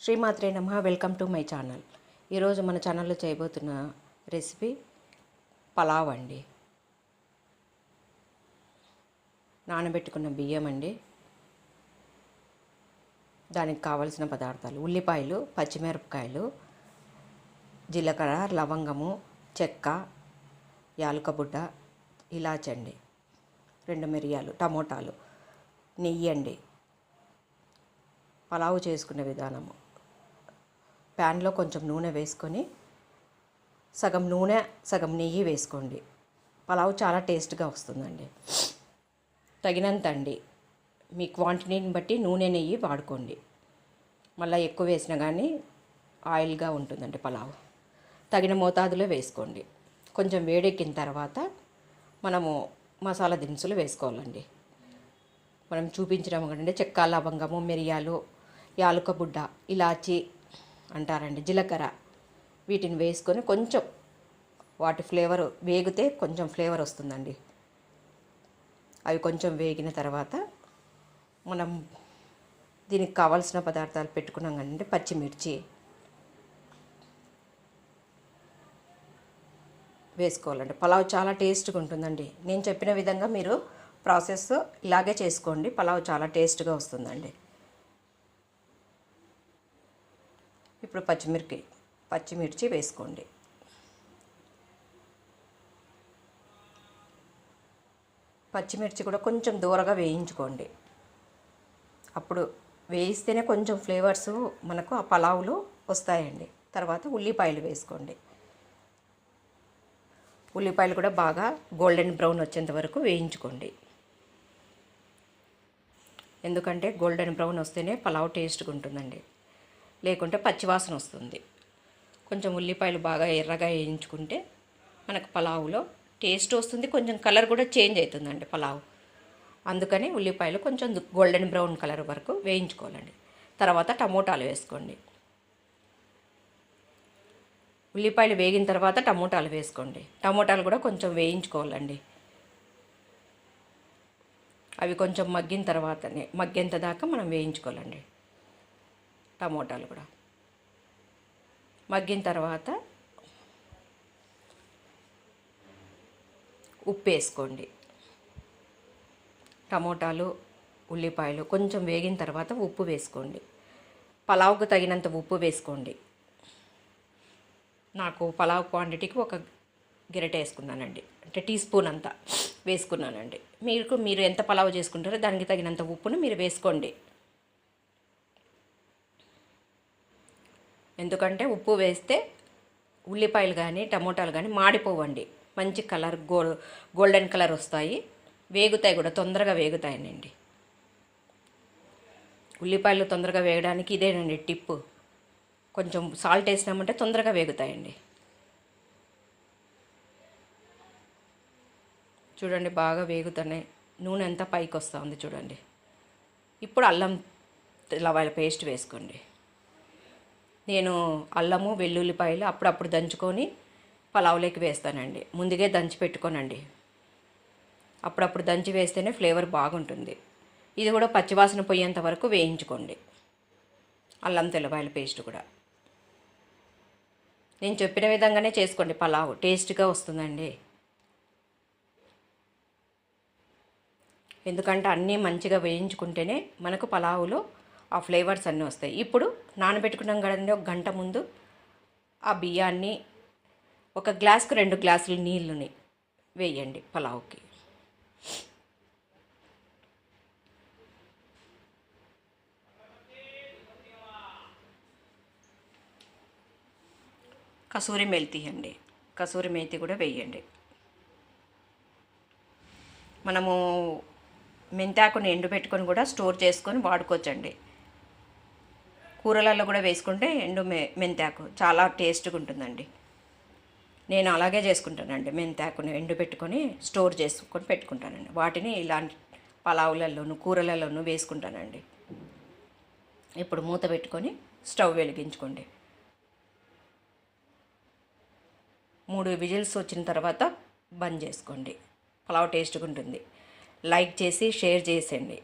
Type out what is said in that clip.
శ్రీమాత్రే నమః. Welcome to my channel. ఈరోజు మన ఛానల్లో చేయబోతున్న రెసిపీ పలావ్ అండి. నానబెట్టుకున్న బియ్యం అండి. దానికి కావలసిన పదార్థాలు: ఉల్లిపాయలు, పచ్చిమిరపకాయలు, జీలకర్ర, లవంగము, చెక్క, యాలకుల, ఇలాచి అండి, 2 మిరియాలు, టమోటాలు, నెయ్యి అండి. పలావు చేసుకునే విధానము: ప్యాన్లో కొంచెం నూనె వేసుకొని సగం నూనె సగం నెయ్యి వేసుకోండి. పలావ్ చాలా టేస్ట్గా వస్తుందండి. తగినంత అండి, మీ క్వాంటిటీని బట్టి నూనె నెయ్యి వాడుకోండి. మళ్ళీ ఎక్కువ వేసినా కానీ ఆయిల్గా ఉంటుందండి పలావ్. తగిన మోతాదులో వేసుకోండి. కొంచెం వేడెక్కిన తర్వాత మనము మసాలా దినుసులు వేసుకోవాలండి. మనం చూపించడం కంటే చెక్క, లవంగము, మిరియాలు, యాలకుల, ఇలాచి అంటారండి, జీలకర్ర, వీటిని వేసుకొని కొంచెం వాటి ఫ్లేవర్ వేగితే కొంచెం ఫ్లేవర్ వస్తుందండి. అవి కొంచెం వేగిన తర్వాత మనం దీనికి కావాల్సిన పదార్థాలు పెట్టుకున్నాం కదండి. పచ్చిమిర్చి వేసుకోవాలండి. పలావ్ చాలా టేస్ట్గా ఉంటుందండి. నేను చెప్పిన విధంగా మీరు ప్రాసెస్ ఇలాగే చేసుకోండి. పలావ్ చాలా టేస్ట్గా వస్తుందండి. ఇప్పుడు పచ్చిమిర్చి వేసుకోండి. పచ్చిమిర్చి కూడా కొంచెం దూరగా వేయించుకోండి. అప్పుడు వేయిస్తేనే కొంచెం ఫ్లేవర్స్ మనకు ఆ పలావులో వస్తాయండి. తర్వాత ఉల్లిపాయలు వేసుకోండి. ఉల్లిపాయలు కూడా బాగా గోల్డెన్ బ్రౌన్ వచ్చేంత వరకు వేయించుకోండి. ఎందుకంటే గోల్డెన్ బ్రౌన్ వస్తేనే పలావ్ టేస్ట్గా ఉంటుందండి, లేకుంటే పచ్చివాసన వస్తుంది. కొంచెం ఉల్లిపాయలు బాగా ఎర్రగా వేయించుకుంటే మనకు పలావులో టేస్ట్ వస్తుంది. కొంచెం కలర్ కూడా చేంజ్ అవుతుందండి పలావ్. అందుకని ఉల్లిపాయలు కొంచెం గోల్డెన్ బ్రౌన్ కలర్ వరకు వేయించుకోవాలండి. తర్వాత టమోటాలు వేసుకోండి. ఉల్లిపాయలు వేగిన తర్వాత టమోటాలు వేసుకోండి. టమోటాలు కూడా కొంచెం వేయించుకోవాలండి. అవి కొంచెం మగ్గేంత దాకా మనం వేయించుకోవాలండి. టమోటాలు కూడా మగ్గిన తర్వాత ఉప్పు వేసుకోండి. టమోటాలు, ఉల్లిపాయలు కొంచెం వేగిన తర్వాత ఉప్పు వేసుకోండి. పలావుకు తగినంత ఉప్పు వేసుకోండి. నాకు పలావ్ క్వాంటిటీకి 1 గరిటె వేసుకున్నానండి, అంటే టీ స్పూన్ అంతా వేసుకున్నానండి. మీరు ఎంత పలావ్ చేసుకుంటారో దానికి తగినంత ఉప్పును మీరు వేసుకోండి. ఎందుకంటే ఉప్పు వేస్తే ఉల్లిపాయలు కానీ టమోటాలు కానీ మాడిపోవండి. మంచి కలర్ గోల్డెన్ కలర్ వస్తాయి, వేగుతాయి కూడా, తొందరగా వేగుతాయనండి. ఉల్లిపాయలు తొందరగా వేగడానికి ఇదేనండి టిప్పు. కొంచెం సాల్ట్ వేసినామంటే తొందరగా వేగుతాయండి. చూడండి, బాగా వేగుతున్నాయి. నూనె అంతా పైకి వస్తూ ఉంది చూడండి. ఇప్పుడు అల్లం తెల్లవాయల పేస్ట్ వేసుకోండి. నేను అల్లము, వెల్లుల్లిపాయలు అప్పుడప్పుడు దంచుకొని పలావులోకి వేస్తానండి. ముందుగా దంచి పెట్టుకోనండి. అప్పుడప్పుడు దంచి వేస్తేనే ఫ్లేవర్ బాగుంటుంది. ఇది కూడా పచ్చివాసన పోయేంత వరకు వేయించుకోండి. అల్లం తెల్లవాయల పేస్ట్ కూడా నేను చెప్పిన విధంగానే చేసుకోండి. పలావ్ టేస్ట్గా వస్తుందండి. ఎందుకంటే అన్నీ మంచిగా వేయించుకుంటేనే మనకు పలావులో ఆ ఫ్లేవర్స్ అన్నీ వస్తాయి. ఇప్పుడు నానబెట్టుకున్నాం కదండి, 1 గంట ముందు ఆ బియ్యాన్ని 1 గ్లాసుకు 2 గ్లాసులు నీళ్ళని వేయండి పలావుకి. కసూరి మేతి అండి, కసూరి మేతి కూడా వేయండి. మనము మెంతాకుని ఎండబెట్టుకొని కూడా స్టోర్ చేసుకొని వాడుకోవచ్చండి. కూరలలో కూడా వేసుకుంటే మెంతాకు చాలా టేస్ట్గా ఉంటుందండి. నేను అలాగే చేసుకుంటానండి. మెంతాకుని ఎండబెట్టుకొని స్టోర్ చేసుకొని పెట్టుకుంటానండి. వాటిని ఇలాంటి పలావులలోను కూరలలోనూ వేసుకుంటానండి. ఇప్పుడు మూత పెట్టుకొని స్టవ్ వెలిగించుకోండి. 3 విజిల్స్ వచ్చిన తర్వాత బంద్ చేసుకోండి. పలావ్ టేస్ట్గా ఉంటుంది. లైక్ చేసి షేర్ చేసేయండి.